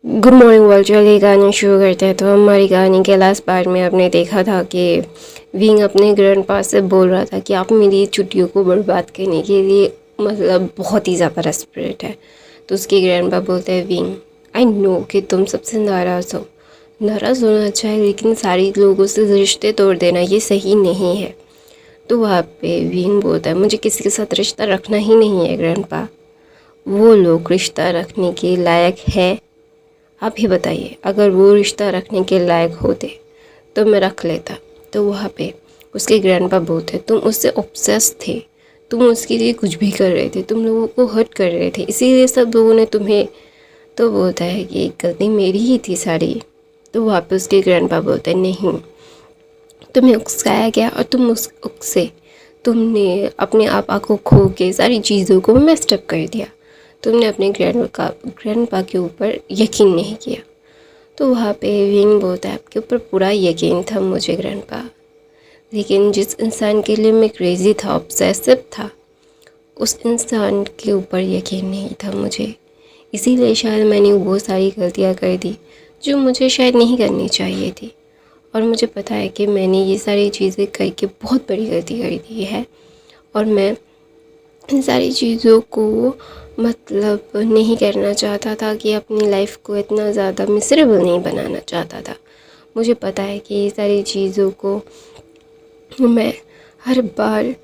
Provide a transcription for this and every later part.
Good morning world. चलिए कहानी शुरू करते हैं। तो हमारी कहानी के लास्ट पार्ट में आपने देखा था कि विंग अपने ग्रैंडपा से बोल रहा था कि आप मेरी छुट्टियों को बर्बाद करने के लिए मतलब बहुत ही ज़्यादा डेस्परेट है। तो उसके ग्रैंडपा बोलते हैं, विंग आई नो कि तुम सबसे नाराज़ हो, नाराज़ होना अच्छा है, लेकिन सारे लोगों से रिश्ते तोड़ देना ये सही नहीं है। तो वहाँ पे विंग बोलता है, मुझे किसी के साथ रिश्ता रखना ही नहीं है ग्रैंडपा। वो लोग रिश्ता रखने के लायक है? आप ही बताइए, अगर वो रिश्ता रखने के लायक होते तो मैं रख लेता। तो वहाँ पे उसके ग्रैंडपा बोलते, तुम उससे ऑब्सेस थे, तुम उसके लिए कुछ भी कर रहे थे, तुम लोगों को हर्ट कर रहे थे, इसीलिए सब लोगों ने तुम्हें। तो बोलता है कि गलती मेरी ही थी सारी। तो वहाँ पे उसके ग्रैंडपा बोलते हैं, नहीं, तुम्हें उकसाया गया और तुम उस उकसे तुमने अपने आप को खो के सारी चीज़ों को मेस्टअप कर दिया। तुमने अपने ग्रैंडपा के ऊपर यकीन नहीं किया। तो वहाँ पे विंग बोलता है, आपके ऊपर पूरा यकीन था मुझे ग्रैंडपा, लेकिन जिस इंसान के लिए मैं क्रेज़ी था, ऑब्सेसिव था, उस इंसान के ऊपर यकीन नहीं था मुझे। इसीलिए शायद मैंने वो सारी गलतियाँ कर दी जो मुझे शायद नहीं करनी चाहिए थी। और मुझे पता है कि मैंने ये सारी चीज़ें करके बहुत बड़ी गलती कर दी है, और मैं इन सारी चीज़ों को मतलब नहीं करना चाहता था कि अपनी लाइफ को इतना ज़्यादा मिसेरेबल नहीं बनाना चाहता था। मुझे पता है कि ये सारी चीज़ों को मैं हर बार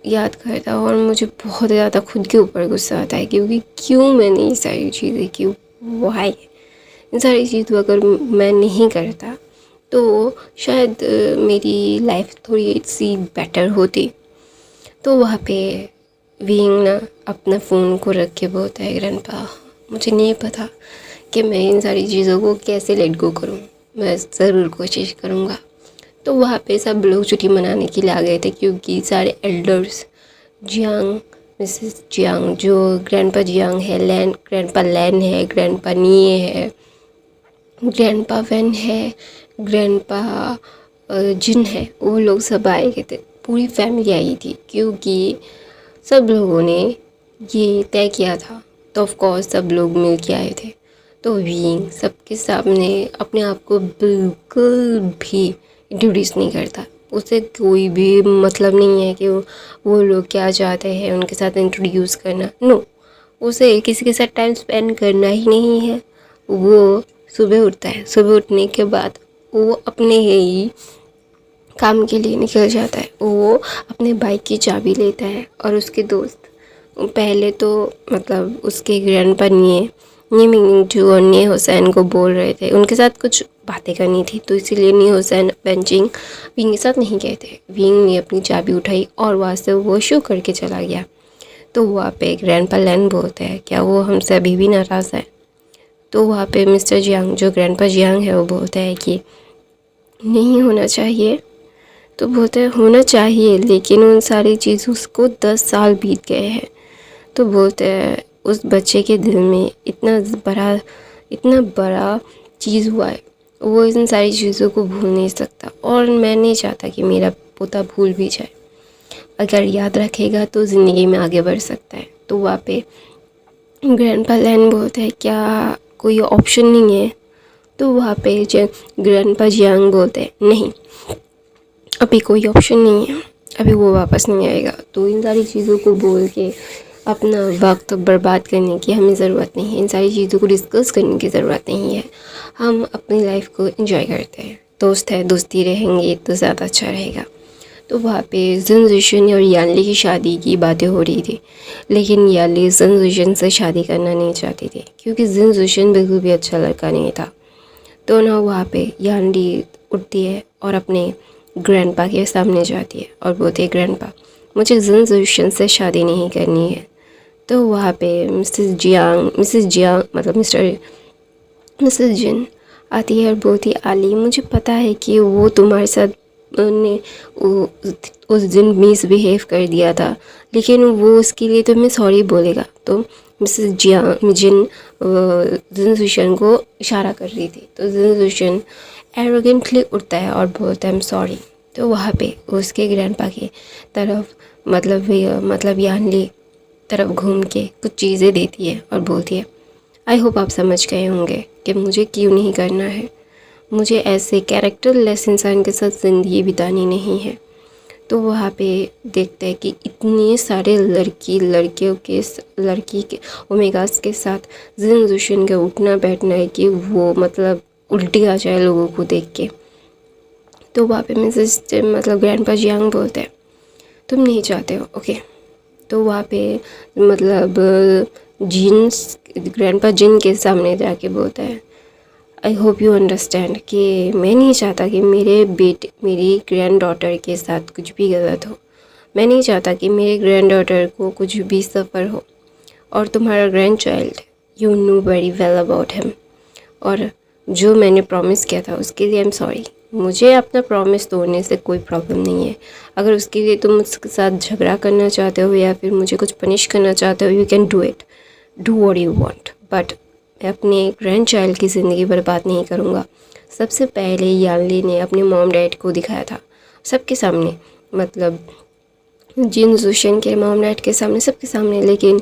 याद करता हूँ और मुझे बहुत ज़्यादा खुद के ऊपर गुस्सा आता है, क्योंकि क्यों मैंने ये सारी चीज़ें की, वाई। इन सारी चीज़ों अगर मैं नहीं करता तो शायद मेरी लाइफ थोड़ी सी बेटर होती। तो वहाँ पे विंग ना अपना फ़ोन को रख के बोलता है, ग्रैंडपा मुझे नहीं पता कि मैं इन सारी चीज़ों को कैसे लेट गो करूँ, मैं ज़रूर कोशिश करूँगा। तो वहाँ पे सब लोग छुट्टी मनाने के लिए आ गए थे, क्योंकि सारे एल्डर्स जियांग, मिसेस जियांग, जो ग्रैंडपा जियांग है, ग्रैंडपा लैन है, ग्रैंडपा निये है, ग्रैंडपा वैन है, ग्रैंडपा जिन है, वो लोग सब आए गए थे। पूरी फैमिली आई थी, क्योंकि सब लोगों ने ये तय किया था। तो ऑफ कोर्स सब लोग मिल के आए थे। तो विंग सबके सामने अपने आप को बिल्कुल भी इंट्रोड्यूस नहीं करता। उसे कोई भी मतलब नहीं है कि वो लोग क्या चाहते हैं उनके साथ इंट्रोड्यूस करना। नो, उसे किसी के साथ टाइम स्पेंड करना ही नहीं है। वो सुबह उठता है, सुबह उठने के बाद वो अपने ही काम के लिए निकल जाता है। वो अपने बाइक की चाबी लेता है और उसके दोस्त पहले तो मतलब उसके ग्रैंडपा नी मिंग जू और नी हुसैन को बोल रहे थे, उनके साथ कुछ बातें करनी थी, तो इसीलिए नी हुसैन बेंचिंग विंग के साथ नहीं गए थे। विंग ने अपनी चाबी उठाई और वहाँ से वो शो करके चला गया। तो वहाँ पे ग्रैंडपा लैन बोलते हैं, क्या वो हमसे अभी भी नाराज़ है? तो वहाँ पे मिस्टर जियांग, जो ग्रैंडपा जियांग है, वो बोलते हैं कि नहीं होना चाहिए। तो बोलते हैं होना चाहिए, लेकिन उन सारी चीज़ों को 10 साल बीत गए हैं। तो बोलते हैं उस बच्चे के दिल में इतना बड़ा चीज़ हुआ है, वो इन सारी चीज़ों को भूल नहीं सकता, और मैं नहीं चाहता कि मेरा पोता भूल भी जाए। अगर याद रखेगा तो ज़िंदगी में आगे बढ़ सकता है। तो वहाँ पे ग्रैंडपा लैन बोलते हैं, क्या कोई ऑप्शन नहीं है? तो वहाँ पे ग्रैंडपा जियांग बोलते हैं, नहीं, अभी कोई ऑप्शन नहीं है, अभी वो वापस नहीं आएगा। तो इन सारी चीज़ों को बोल के अपना वक्त बर्बाद करने की हमें ज़रूरत नहीं है, इन सारी चीज़ों को डिस्कस करने की ज़रूरत नहीं है। हम अपनी लाइफ को एंजॉय करते हैं, दोस्त है, दोस्ती रहेंगे तो ज़्यादा अच्छा रहेगा। तो वहाँ पे जिन जुशन और यानली की शादी की बातें हो रही थी, लेकिन यानली जिन जुशन से शादी करना नहीं चाहती थी, क्योंकि जिन जुशन बिल्कुल भी अच्छा लड़का नहीं था। तो ना वहाँ पे यानली उठती है और अपने ग्रैंडपा के सामने जाती है और बोलती है, ग्रैंडपा मुझे जिन जुशन से शादी नहीं करनी है। तो वहाँ पे मिसेस जियांग मतलब मिसेस जिन आती है और बोलती है, आली मुझे पता है कि वो तुम्हारे साथ ने उस दिन मिसबिहेव कर दिया था, लेकिन वो उसके लिए तुम्हें सॉरी बोलेगा। तो मिसेस जिन जुशन को इशारा कर रही थी, तो जिन जुशन एरोगेंटली उठता है और बोलता है, आई एम सॉरी। तो वहाँ पे उसके ग्रैंडपा की तरफ मतलब यानली तरफ घूम के कुछ चीज़ें देती है और बोलती है, आई होप आप समझ गए होंगे कि मुझे क्यों नहीं करना है। मुझे ऐसे कैरेक्टरलेस इंसान के साथ ज़िंदगी बितानी नहीं है। तो वहाँ पे देखते हैं कि इतने सारे लड़की के ओमेगास के साथ जिन जुशन का उठना बैठना है कि वो मतलब उल्टी आ जाए लोगों को देख के। तो वहाँ पे मिसेस मतलब ग्रैंडपा जियांग बोलते हैं तुम नहीं चाहते हो, ओके। तो वहाँ पे मतलब ग्रैंडपा जिन के सामने जाके बोलता है आई होप यू अंडरस्टैंड कि मैं नहीं चाहता कि मेरी ग्रैंड डॉटर के साथ कुछ भी गलत हो। मैं नहीं चाहता कि मेरे ग्रैंड डॉटर को कुछ भी सफ़र हो। और तुम्हारा grand child, you know very well about him. और जो मैंने प्रॉमिस किया था उसके लिए आई एम सॉरी। मुझे अपना प्रॉमिस तोड़ने से कोई प्रॉब्लम नहीं है। अगर उसके लिए तुम उसके साथ झगड़ा करना चाहते हो या फिर मुझे कुछ पनिश करना चाहते हो, you can do it, do what you want, but मैं अपने ग्रैंड चाइल्ड की ज़िंदगी बर्बाद नहीं करूँगा। सबसे पहले यानली ने अपने मॉम डैड को दिखाया था सबके सामने, मतलब जिन जुशन के मॉम डैड के सामने, सबके सामने। लेकिन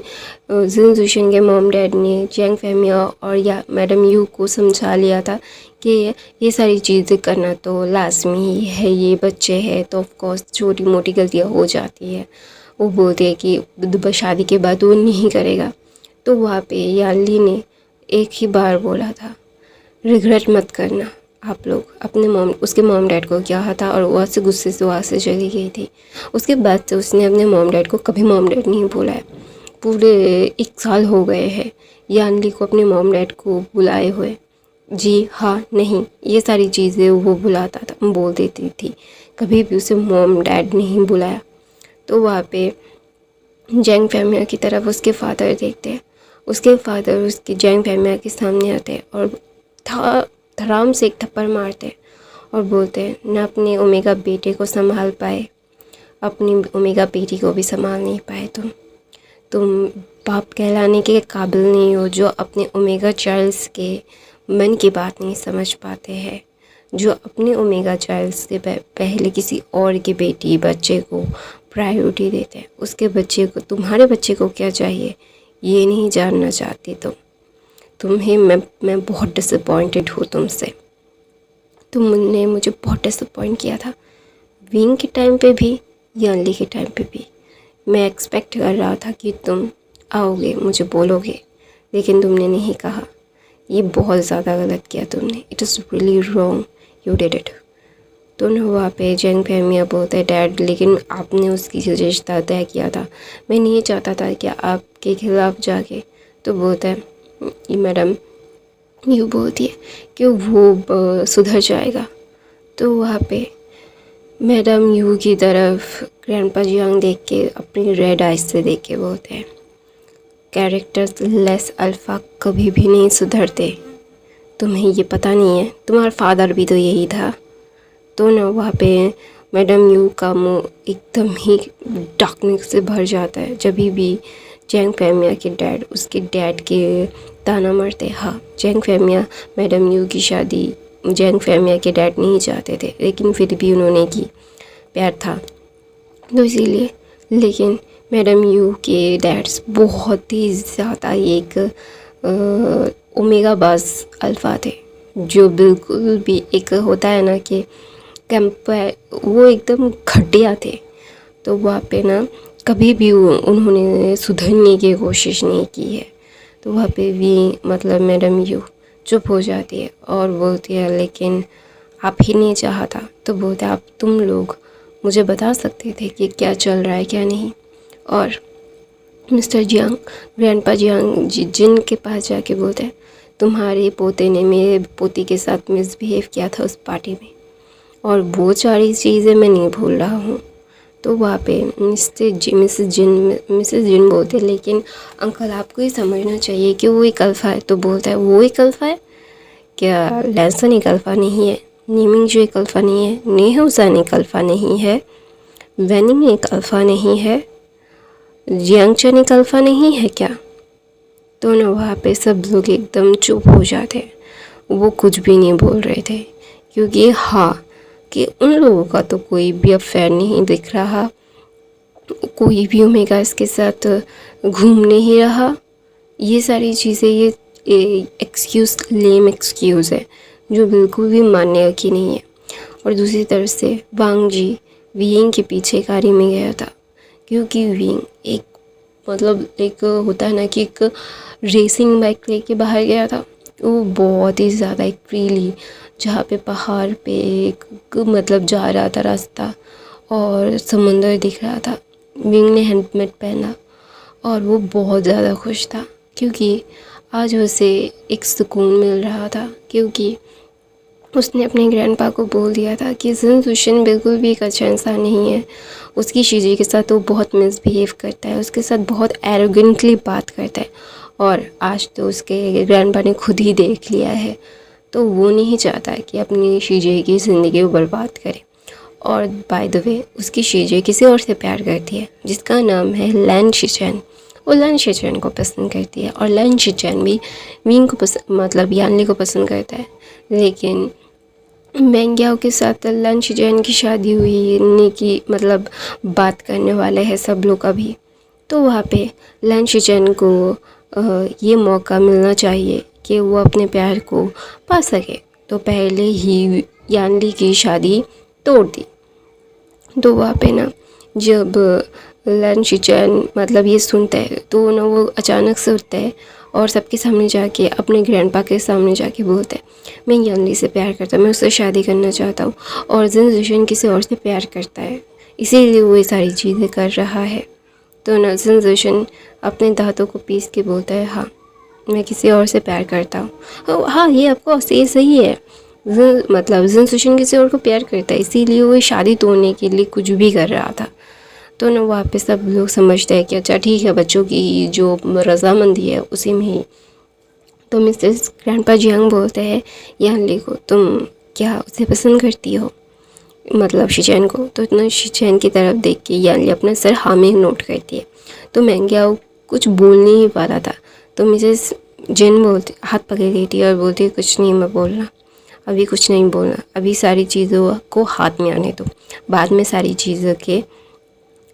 जिन जुशन के मॉम डैड ने जियांग फैमिया और या मैडम यू को समझा लिया था कि ये सारी चीज़ें करना तो लाजमी ही है, ये बच्चे हैं तो ऑफ कोर्स छोटी मोटी गलतियाँ हो जाती है। वो बोलते हैं कि शादी के बाद वो नहीं करेगा। तो वहाँ पे यानली ने एक ही बार बोला था रिग्रेट मत करना। आप लोग अपने उसके मॉम डैड को क्या था और वहाँ से गुस्से से वहाँ से चली गई थी। उसके बाद से उसने अपने मॉम डैड को कभी मॉम डैड नहीं बोला है। पूरे 1 साल हो गए हैं यानली को अपने मॉम डैड को बुलाए हुए। जी हाँ, नहीं, ये सारी चीज़ें वो बुलाता था, बोल देती थी, कभी भी उसे मॉम डैड नहीं बुलाया। तो वहाँ पे जियांग फैमिया की तरफ उसके फादर देखते हैं। उसके फादर उसकी जियांग फैमिया के सामने आते हैं और धड़ाम से एक थप्पड़ मारते हैं और बोलते हैं न अपने ओमेगा बेटे को संभाल पाए, अपनी ओमेगा बेटी को भी संभाल नहीं पाए। तुम बाप कहलाने के काबिल नहीं हो, जो अपने ओमेगा चाइल्ड्स के मन की बात नहीं समझ पाते हैं, जो अपने ओमेगा चाइल्ड्स से पहले किसी और के बेटी बच्चे को प्रायोरिटी देते हैं। उसके बच्चे को, तुम्हारे बच्चे को क्या चाहिए ये नहीं जानना चाहती तुम्हें मैं बहुत डिसअपॉइंटेड हूँ तुमसे। तुमने मुझे बहुत डिसअपॉइंट किया था, विंग के टाइम पे भी, यानली के टाइम पे भी। मैं एक्सपेक्ट कर रहा था कि तुम आओगे, मुझे बोलोगे, लेकिन तुमने नहीं कहा। ये बहुत ज़्यादा गलत किया तुमने। It is really wrong, you did it. तो न वहाँ पे जियांग फैमिया बोलते हैं डैड लेकिन आपने उसकी रिश्ता तय किया था, मैं नहीं चाहता था कि आपके खिलाफ जाके। तो बोलता है ये मैडम यू बोलती है कि वो सुधर जाएगा। तो वहाँ पे मैडम यू की तरफ ग्रैंडपा जियांग देख के अपनी रेड आइज से देख के बोलते हैं कैरेक्टर्स लेस अल्फ़ा कभी भी नहीं सुधरते, तुम्हें ये पता नहीं है, तुम्हारा फादर भी तो यही था। तो ना वहाँ पे मैडम यू का मुँह एकदम ही डार्कनेस से भर जाता है जब भी जियांग फैमिया के डैड उसके डैड के ताना मारते। हाँ, जियांग फैमिया मैडम यू की शादी जियांग फैमिया के डैड नहीं चाहते थे, लेकिन फिर भी उन्होंने की, प्यार था तो इसीलिए। लेकिन मैडम यू के डैड्स बहुत ही ज़्यादा एक ओमेगा बाज अल्फ़ा थे, जो बिल्कुल भी एक होता है ना कि कैंप, वो एकदम घटिया थे। तो वहाँ पे ना कभी भी उन्होंने सुधरने की कोशिश नहीं की है। तो वहाँ पे भी मतलब मैडम यू चुप हो जाती है और बोलती है लेकिन आप ही नहीं चाहा था। तो बोलते आप तुम लोग मुझे बता सकते थे कि क्या चल रहा है क्या नहीं। और मिस्टर जियांग ग्रैंडपा जियांग जिन के पास जाके बोलते हैं तुम्हारे पोते ने मेरे पोती के साथ मिसबिहेव किया था उस पार्टी में, और वो सारी चीज़ें मैं नहीं भूल रहा हूँ। तो वहाँ पे मिसेस जिन बोलते लेकिन अंकल आपको ये समझना चाहिए कि वो एक अल्फ़ा है। तो बोलता है वो एक अल्फ़ा है क्या? लैंसन एक अल्फ़ा नहीं है, नीमिंग जो एक अल्फ़ा नहीं है, नेहुसान एक अल्फ़ा नहीं है, वैनिंग एक अल्फ़ा नहीं है, जियांगचन एक अल्फ़ा नहीं है क्या? तो ना वहाँ पे सब लोग एकदम चुप हो जाते हैं, वो कुछ भी नहीं बोल रहे थे क्योंकि हाँ कि उन लोगों का तो कोई भी अफेयर नहीं दिख रहा, कोई भी ओमेगा इसके साथ घूम नहीं रहा। ये सारी चीज़ें ये एक्सक्यूज़ लेम एक्सक्यूज़ है जो बिल्कुल भी मानने की नहीं है। और दूसरी तरफ से वांग जी विंग के पीछे गाड़ी में गया था, क्योंकि विंग एक मतलब एक होता है ना कि एक रेसिंग बाइक लेके बाहर गया था। वो बहुत ही ज़्यादा एक फ्रीली जहाँ पे पहाड़ पे एक मतलब जा रहा था रास्ता और समुंदर दिख रहा था। विंग ने हेलमेट पहना और वो बहुत ज़्यादा खुश था, क्योंकि आज उसे एक सुकून मिल रहा था, क्योंकि उसने अपने ग्रैंडपा को बोल दिया था कि जिन सुशन बिल्कुल भी एक अच्छा इंसान नहीं है। उसकी शीजी के साथ वो बहुत मिसबिहेव करता है, उसके साथ बहुत एरोगेंटली बात करता है, और आज तो उसके ग्रैंडपा ने खुद ही देख लिया है। तो वो नहीं चाहता कि अपनी शीजे की ज़िंदगी को बर्बाद करे। और बाय द वे उसकी शीजे किसी और से प्यार करती है जिसका नाम है लैन शिचैन। वो लैन शिचैन को पसंद करती है और लैन शिचैन भी विंग को मतलब यानली को पसंद करता है। लेकिन मेंग्याओ के साथ लैन शिचैन की शादी हुई की मतलब बात करने वाले हैं सब लोग अभी। तो वहाँ पे लैन शिचैन को ये मौका मिलना चाहिए कि वो अपने प्यार को पा सके, तो पहले ही यानली की शादी तोड़ दी। तो वहाँ पे ना जब लैन शिचैन मतलब ये सुनता है तो ना वो अचानक से उठता है और सबके सामने जाके अपने ग्रैंडपा के सामने जाके बोलता है, मैं यानली से प्यार करता हूँ, मैं उससे शादी करना चाहता हूँ। और जिन जुशन किसी और से प्यार करता है, इसीलिए वो ये सारी चीज़ें कर रहा है। तो ना जिन जुशन अपने दांतों को पीस के बोलता है, हाँ मैं किसी और से प्यार करता हूँ। हाँ ये आपको ये सही है, मतलब जिन सुशन किसी और को प्यार करता है, इसीलिए वो शादी तोड़ने के लिए कुछ भी कर रहा था। तो ना वहाँ पे सब लोग समझते हैं कि अच्छा ठीक है, बच्चों की जो रजामंदी है उसी में ही। तो मिसेस ग्रैंडपा जियांग बोलते हैं यानली को, तुम क्या उसे पसंद करती हो, मतलब शिचैन को। तो इतना शिचैन की तरफ देख के यानली अपना सर हाँ में नोट करती है। तो मेंग्याओ कुछ बोल नहीं पा रहा था, तो मिसेस जिन बोलती हाथ पकड़ लेती है और बोलती है, कुछ नहीं मैं बोलना, अभी कुछ नहीं बोलना, अभी सारी चीज़ों को हाथ में आने दो, बाद में सारी चीज़ों के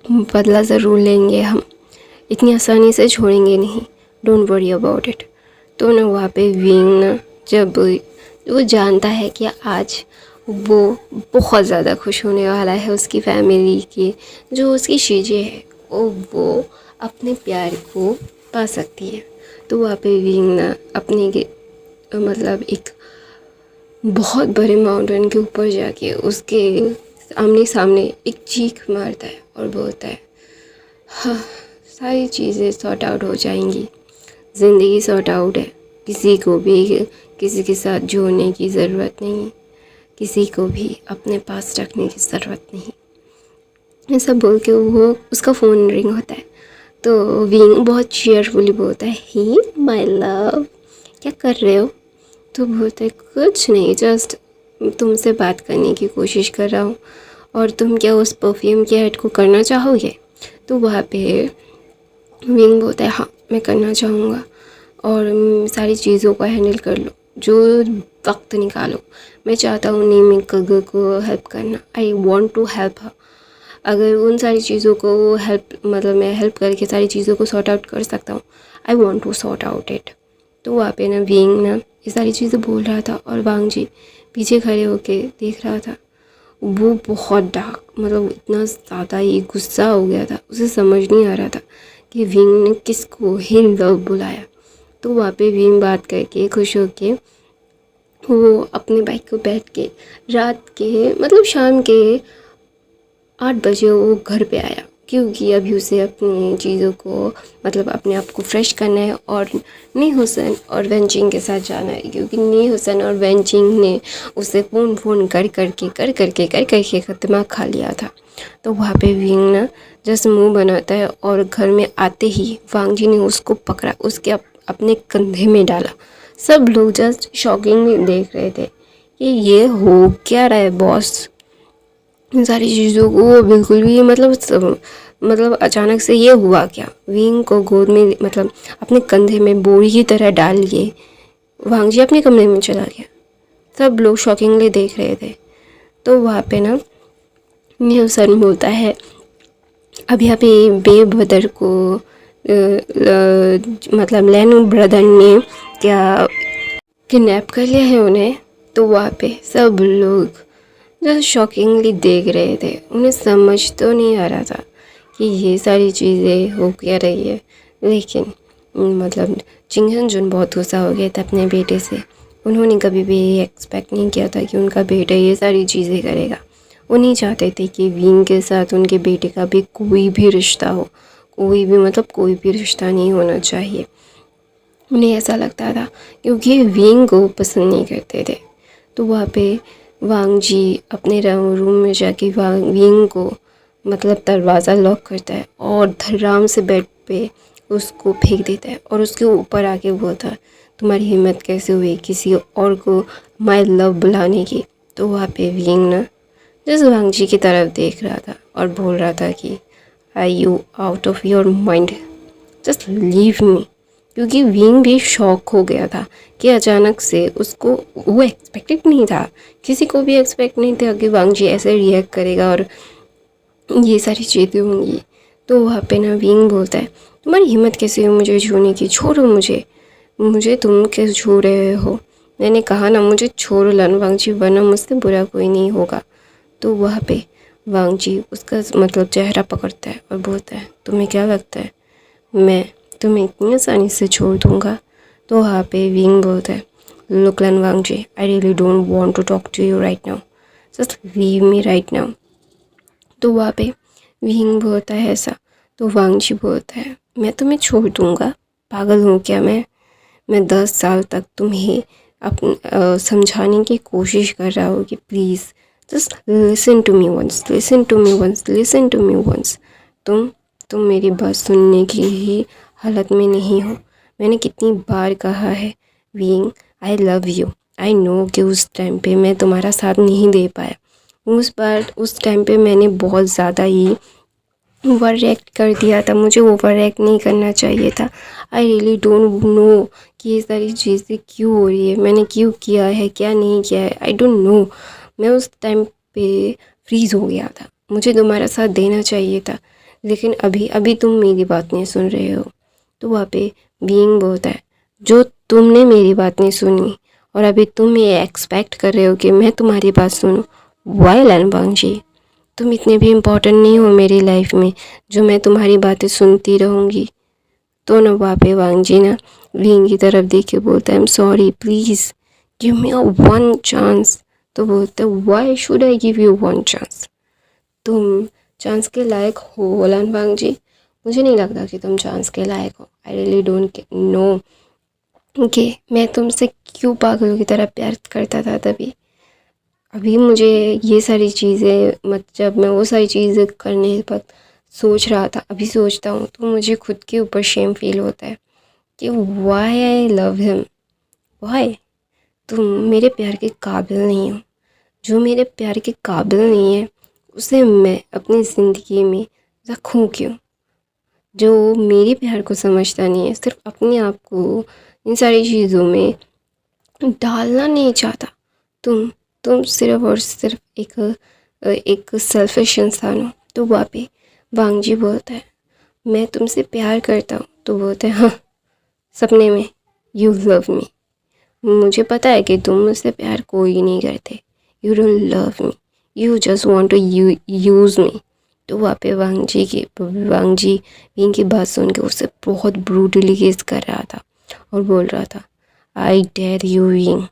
बदला ज़रूर लेंगे, हम इतनी आसानी से छोड़ेंगे नहीं, डोंट वरी अबाउट इट। तो ना वहाँ पे विंग ना जब वो जानता है कि आज वो बहुत ज़्यादा खुश होने वाला है उसकी फैमिली की, जो उसकी शीजे है वो अपने प्यार को पा सकती है। तो वहाँ पे विंग ना अपने मतलब एक बहुत बड़े माउंटेन के ऊपर जाके उसके आमने सामने एक चीख मारता है और बोलता है, हाँ सारी चीज़ें सॉर्ट आउट हो जाएंगी, ज़िंदगी सॉर्ट आउट है, किसी को भी किसी के साथ जोड़ने की ज़रूरत नहीं, किसी को भी अपने पास रखने की ज़रूरत नहीं। ऐसा बोल के वो उसका फ़ोन रिंग होता है। तो विंग बहुत चीयरफुली बोलता है, ही माय लव, क्या कर रहे हो। तो बोलता है, कुछ नहीं, जस्ट तुमसे बात करने की कोशिश कर रहा हूँ, और तुम क्या उस परफ्यूम के ऐड को करना चाहोगे। तो वहाँ पे विंग बोलता है, हाँ मैं करना चाहूँगा, और सारी चीज़ों को हैंडल कर लो, जो वक्त निकालो, मैं चाहता हूँ नीमी कग को हेल्प करना, I want to help her. अगर उन सारी चीज़ों को हेल्प मतलब मैं हेल्प करके सारी चीज़ों को सॉर्ट आउट कर सकता हूँ, I want to sort out it. तो वहाँ पे ना विंग ना ये सारी चीज़ें बोल रहा था और वांग जी पीछे खड़े होके देख रहा था। वो बहुत डार्क मतलब इतना ज़्यादा ही गुस्सा हो गया था, उसे समझ नहीं आ रहा था कि विंग ने किसको ही लव बुलाया। तो वहाँ पे विंग बात करके खुश होके वो अपने बाइक को बैठ के रात के मतलब शाम के 8 बजे वो घर पे आया, क्योंकि अभी उसे अपनी चीज़ों को मतलब अपने आप को फ्रेश करना है और नी हुसैन और वेंचिंग के साथ जाना है, क्योंकि नी हुसैन और वेंचिंग ने उसे फ़ोन कर करके दिमाग खा लिया था। तो वहाँ पे विंग ना जैसे मुंह बनाता है और घर में आते ही वांग जी ने उसको पकड़ा, उसके अपने कंधे में डाला। सब लोग जस्ट शॉकिंगली देख रहे थे कि ये हो क्या रहा है बॉस। इन सारी चीज़ों को वो बिल्कुल भी मतलब अचानक से ये हुआ क्या। विंग को गोद में मतलब अपने कंधे में बोरी की तरह डाल लिए वांग जी अपने कमरे में चला गया। सब लोग शॉकिंगली देख रहे थे। तो वहाँ पे ना न्यूसन बोलता है, अभी बेबदर को मतलब लैन ब्रदर ने क्या किडनैप कर लिया है उन्हें। तो वहाँ पे सब लोग जस्ट शॉकिंगली देख रहे थे, उन्हें समझ तो नहीं आ रहा था कि ये सारी चीज़ें हो क्या रही है। लेकिन मतलब चिंग सन जुन बहुत गुस्सा हो गया था अपने बेटे से। उन्होंने कभी भी ये एक्सपेक्ट नहीं किया था कि उनका बेटा ये सारी चीज़ें करेगा। वो नहीं चाहते थे कि विंग के साथ उनके बेटे का भी कोई भी रिश्ता हो, कोई भी मतलब कोई भी रिश्ता नहीं होना चाहिए। उन्हें ऐसा लगता था क्योंकि विंग को पसंद नहीं करते थे। तो वहाँ पे वांग जी अपने रूम में जाके विंग को मतलब दरवाज़ा लॉक करता है और धड़ाम से बेड पे उसको फेंक देता है और उसके ऊपर आके बोलता है, तुम्हारी हिम्मत कैसे हुई किसी और को माय लव बुलाने की। तो वहाँ पे विंग ना जिस वांग जी की तरफ देख रहा था और बोल रहा था कि I you out of your mind, just leave me. क्योंकि विंग भी शॉक हो गया था कि अचानक से उसको वो एक्सपेक्टेड नहीं था, किसी को भी एक्सपेक्ट नहीं था कि वांग जी ऐसे रिएक्ट करेगा और ये सारी चीज़ें होंगी। तो वहाँ पे ना विंग बोलता है, तुम्हारी हिम्मत कैसे हो मुझे छूने की, छोड़ो मुझे, मुझे तुम कैसे छू रहे हो, मैंने कहा ना मुझे छोड़ो लन वांग जी, वरना मुझसे बुरा कोई नहीं होगा। तो वहाँ पे वांग जी उसका मतलब चेहरा पकड़ता है और बोलता है, तुम्हें क्या लगता है मैं तुम्हें इतनी आसानी से छोड़ दूँगा। तो वहाँ पे विंग बोलता है, look Lan Wangji, I really don't want to talk to you right now, just leave me right now. तो वहाँ पे विंग बोलता है ऐसा। तो वांग जी बोलता है, मैं तुम्हें छोड़ दूँगा, पागल हूँ क्या मैं 10 साल तक तुम्हें समझाने की कोशिश कर रहा हूँ कि please just listen to me once, listen to me once, listen to me once. तुम मेरी बात सुनने की ही हालत में नहीं हो। मैंने कितनी बार कहा है Wing, I love you. I know कि उस टाइम पे मैं तुम्हारा साथ नहीं दे पाया, उस टाइम पे मैंने बहुत ज़्यादा ही ओवर रिएक्ट कर दिया था, मुझे ओवर रिएक्ट नहीं करना चाहिए था। आई रियली डोंट नो कि ये सारी चीज़ें क्यों हो रही है, मैंने क्यों किया है क्या नहीं किया है, आई डोंट नो। मैं उस टाइम पे फ्रीज़ हो गया था, मुझे तुम्हारा साथ देना चाहिए था, लेकिन अभी अभी तुम मेरी बात नहीं सुन रहे हो। तो वहाँ पे बीइंग बोलता है, जो तुमने मेरी बात नहीं सुनी और अभी तुम ये एक्सपेक्ट कर रहे हो कि मैं तुम्हारी बात सुनूं, वाई लन वांग जी, तुम इतने भी इम्पोर्टेंट नहीं हो मेरी लाइफ में जो मैं तुम्हारी बातें सुनती रहूँगी। तो ना वहाँ पे वांग जी ना विंग की तरफ देख के बोलता है, I am sorry, please give me a one chance. तो बोलते why should I give you one chance, तुम चांस के लायक हो लन वांग जी, मुझे नहीं लगता कि तुम चांस के लायक हो। आई रियली डोंट नो कि मैं तुमसे क्यों पागलों की तरह प्यार करता था तभी। अभी मुझे ये सारी चीज़ें जब मैं वो सारी चीज़ें करने पर सोच रहा था, अभी सोचता हूँ तो मुझे खुद के ऊपर शेम फील होता है कि why I love him, why. तुम मेरे प्यार के काबिल नहीं हो, जो मेरे प्यार के काबिल नहीं है उसे मैं अपनी ज़िंदगी में रखूँ क्यों। जो मेरे प्यार को समझता नहीं है, सिर्फ अपने आप को इन सारी चीज़ों में डालना नहीं चाहता, तुम सिर्फ और सिर्फ एक सेल्फिश इंसान हो। तो वहाँ पे वांग जी बोलता है, मैं तुमसे प्यार करता हूँ। तो बोलते हैं, हाँ सपने में, यू लव मी, मुझे पता है कि तुम मुझसे प्यार कोई नहीं करते, you don't love me, you just want to use me. तो वहाँ पे वांग जी विंग की बात सुन के उससे बहुत ब्रूटली केस कर रहा था और बोल रहा था, I dare you Wing,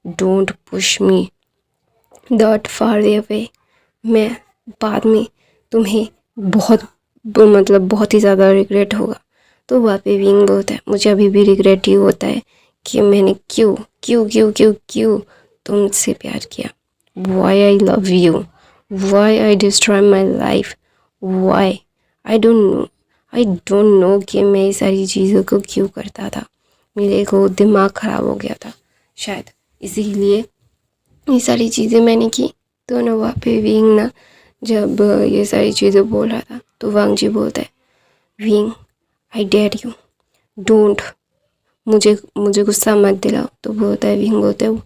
don't push me that far away. मैं बाद में तुम्हें बहुत ही ज़्यादा रिग्रेट होगा। तो वहाँ पे विंग बोलता है, मुझे अभी भी रिग्रेट ही होता है कि मैंने क्यों क्यों क्यों क्यों क्यों तुमसे प्यार किया। Why I love you, why I destroy my life, why I don't know कि मैं ये सारी चीज़ों को क्यों करता था। मेरे को दिमाग ख़राब हो गया था शायद, इसीलिए ये सारी चीज़ें मैंने की। तो ना वहाँ पे विंग ना जब ये सारी चीज़ें बोल रहा था तो वांग जी बोलता है, Wing I dare you, don't, मुझे गुस्सा मत दिलाओ। तो बोलता है विंग बोलता है,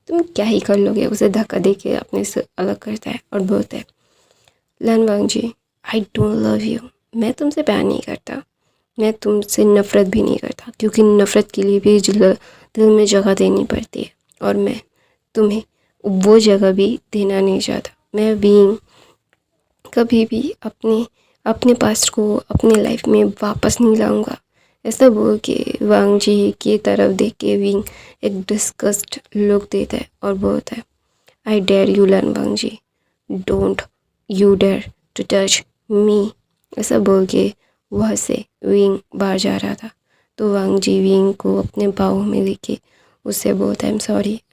तुम क्या ही कर लोगे। उसे धक्का दे के अपने से अलग करता है और बोलता है, लन Wangji, I don't love you, मैं तुमसे प्यार नहीं करता, मैं तुमसे नफ़रत भी नहीं करता, क्योंकि नफ़रत के लिए भी दिल में जगह देनी पड़ती है, और मैं तुम्हें वो जगह भी देना नहीं चाहता। मैं बीइंग कभी भी अपने पास्ट को अपने लाइफ में वापस नहीं लाऊंगा। ऐसा बोल के वांग जी की तरफ देख के विंग एक डिस्गस्ट लुक देता है और बोलता है, I dare you learn Wang ji, don't you dare to touch me. ऐसा बोल के वहाँ से विंग बाहर जा रहा था, तो वांग जी विंग को अपने बाहों में लेके उससे बोलता है, I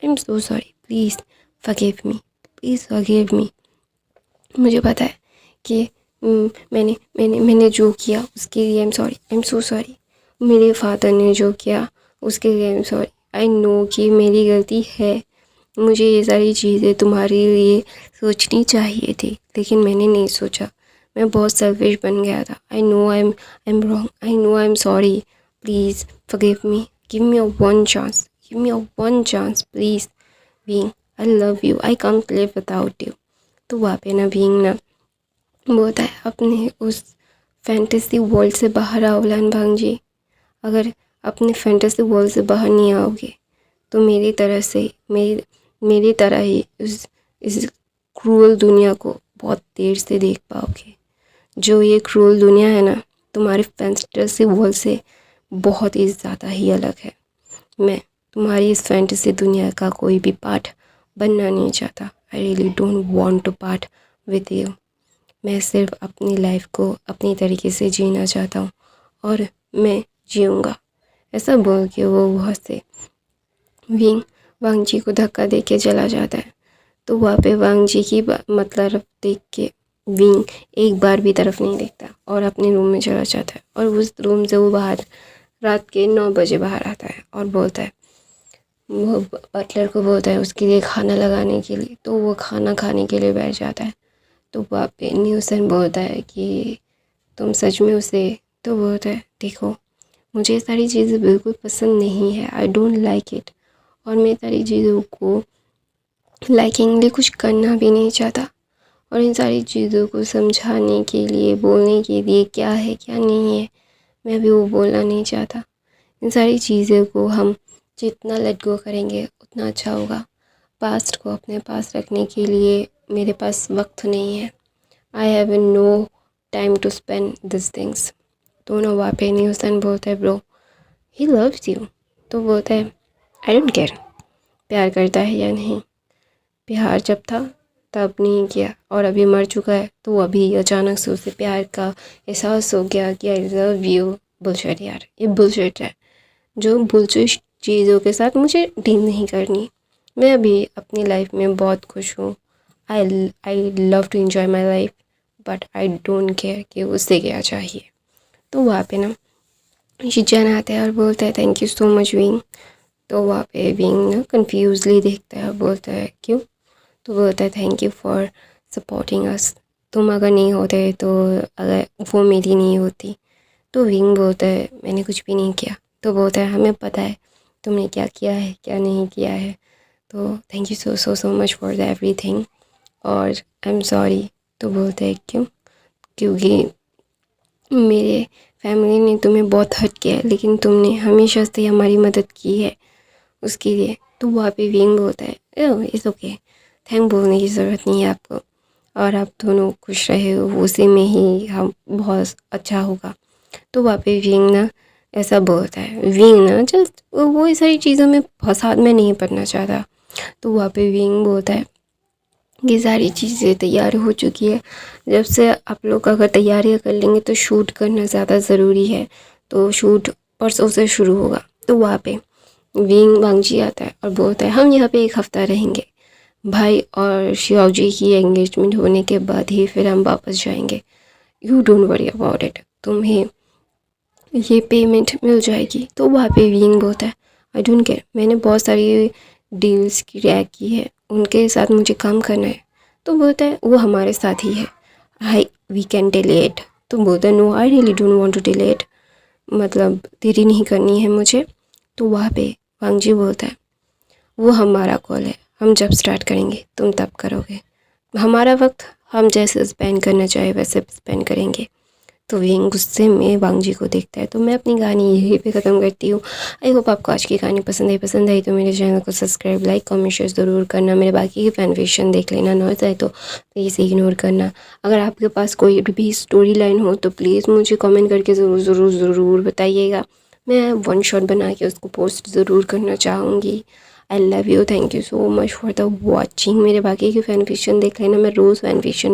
am so sorry, please forgive me, please forgive me. मुझे पता है कि मैंने जो किया उसके लिए आई एम सो सॉरी। मेरे फादर ने जो किया उसके लिए I am sorry. I know कि मेरी गलती है, मुझे ये सारी चीज़ें तुम्हारे लिए सोचनी चाहिए थी, लेकिन मैंने नहीं सोचा, मैं बहुत सेल्फिश बन गया था। I know I am wrong, I know I am sorry, please forgive me, give me a one chance, give me a one chance please being, I love you, I can't live without you. तो वहाँ पे ना being ना बोलता है, अपने उस fantasy world से बाहर आओ लान भांग जी। अगर अपने फैंटेसी वर्ल्ड से बाहर नहीं आओगे तो मेरी तरह ही इस क्रूअल दुनिया को बहुत देर से देख पाओगे। जो ये क्रूअल दुनिया है ना, तुम्हारे फैंटेसी वर्ल्ड से बहुत ही ज़्यादा ही अलग है। मैं तुम्हारी इस फैंटेसी दुनिया का कोई भी पार्ट बनना नहीं चाहता। I really don't want to part with you. मैं सिर्फ अपनी लाइफ को अपनी तरीके से जीना चाहता हूँ और मैं जीऊँगा। ऐसा बोल के वो वहाँ से विंग वांग जी को धक्का दे के चला जाता है। तो वहाँ पे वांग जी की मतलब देख के विंग एक बार भी तरफ नहीं देखता और अपने रूम में चला जाता है, और उस रूम से वो बाहर रात के 9 बजे बाहर आता है और बोलता है, वो बटलर को बोलता है उसके लिए खाना लगाने के लिए। तो वो खाना खाने के लिए बैठ जाता है। तो वहाँ पे न्यूसन बोलता है कि तुम सच में उसे, तो बोलता है, देखो मुझे ये सारी चीज़ें बिल्कुल पसंद नहीं है, आई डोंट लाइक इट, और मैं सारी चीज़ों को लाइकिंग लिए कुछ करना भी नहीं चाहता, और इन सारी चीज़ों को समझाने के लिए, बोलने के लिए क्या है क्या नहीं है, मैं भी वो बोलना नहीं चाहता। इन सारी चीज़ों को हम जितना लेट गो करेंगे उतना अच्छा होगा। पास्ट को अपने पास रखने के लिए मेरे पास वक्त नहीं है। I have no time to spend this things. दोनों वहाँ पे न्यूसन बोलता है, ब्रो ही लव्स यू। तो बोलता है, आई डोंट केयर प्यार करता है या नहीं, प्यार जब था तब नहीं किया, और अभी मर चुका है तो अभी अचानक से उसे प्यार का एहसास हो गया कि आई लव यू। बुलशिट यार, ये बुलशिट है। जो बुलशिट चीज़ों के साथ मुझे डील नहीं करनी। मैं अभी अपनी लाइफ में बहुत खुश हूँ। I love to enjoy my life, but I don't care कि उससे क्या चाहिए। तो वहाँ पे ना शिजान आता है और बोलता है, thank you so much wing. तो वहाँ पे विंग ना कन्फ्यूजली देखता है और बोलता है, क्यों? तो बोलता है, thank you for supporting us. तुम अगर नहीं होते तो अगर वो मेरी नहीं होती। तो विंग बोलता है, मैंने कुछ भी नहीं किया। तो बोलता है, हमें पता है तुमने क्या किया है क्या नहीं किया है, तो thank you so so so much for the everything, और आई एम सॉरी। तो बोलता है, क्यों? क्योंकि मेरे फैमिली ने तुम्हें बहुत हर्ट किया है, लेकिन तुमने हमेशा से हमारी मदद की है उसके लिए। तो वहाँ पे विंग बोलता है, इट्स ओके, थैंक बोलने की ज़रूरत नहीं है आपको, और आप दोनों खुश रहे हो उसी में ही हम बहुत अच्छा होगा। तो वहाँ पे विंग ना ऐसा बोलता है। विंग ना जस्ट वो इस सारी चीज़ों में फसाद में नहीं पड़ना चाहता। तो वहाँ पे विंग बोलता है, ये सारी चीज़ें तैयार हो चुकी है, जब से आप लोग अगर तैयारियां कर लेंगे तो शूट करना ज़्यादा ज़रूरी है, तो शूट परसों से शुरू होगा। तो वहाँ पे विंग वांगजी आता है और बोलता है, हम यहाँ पे 1 हफ़्ता रहेंगे, भाई और शियाओ जी की एंगेजमेंट होने के बाद ही फिर हम वापस जाएंगे। You don't worry about it, तुम्हें ये पेमेंट मिल जाएगी। तो वहाँ पे विंग बोलता है, आई डोंट केयर, मैंने बहुत सारी डील्स क्रैक की है, उनके साथ मुझे काम करना है। तो बोलता है, वो हमारे साथ ही है, hi we can delay it. तो बोलता है, no I really don't want to delay it, मतलब देरी नहीं करनी है मुझे। तो वहाँ पे वांगजी बोलता है, वो हमारा कॉल है, हम जब स्टार्ट करेंगे तुम तब करोगे, हमारा वक्त हम जैसे स्पेंड करना चाहे वैसे स्पेंड करेंगे। तो विंग गुस्से में वांगजी को देखता है। तो मैं अपनी कहानी यहीं पे ख़त्म करती हूँ। आई होप आपको आज की कहानी पसंद आई तो मेरे चैनल को सब्सक्राइब, लाइक, कमेंट, शेयर ज़रूर करना। मेरे बाकी के फैन फिक्शन देख लेना, ना चाहे तो प्लीज़ इग्नोर करना। अगर आपके पास कोई भी स्टोरी लाइन हो तो प्लीज़ मुझे कमेंट करके ज़रूर बताइएगा। मैं वन शॉट बना के उसको पोस्ट ज़रूर करना चाहूँगी। आई love you, thank you so much for the watching. मेरे बाकी के फैन फिक्शन देख लेना। मैं रोज़ फैन फिक्शन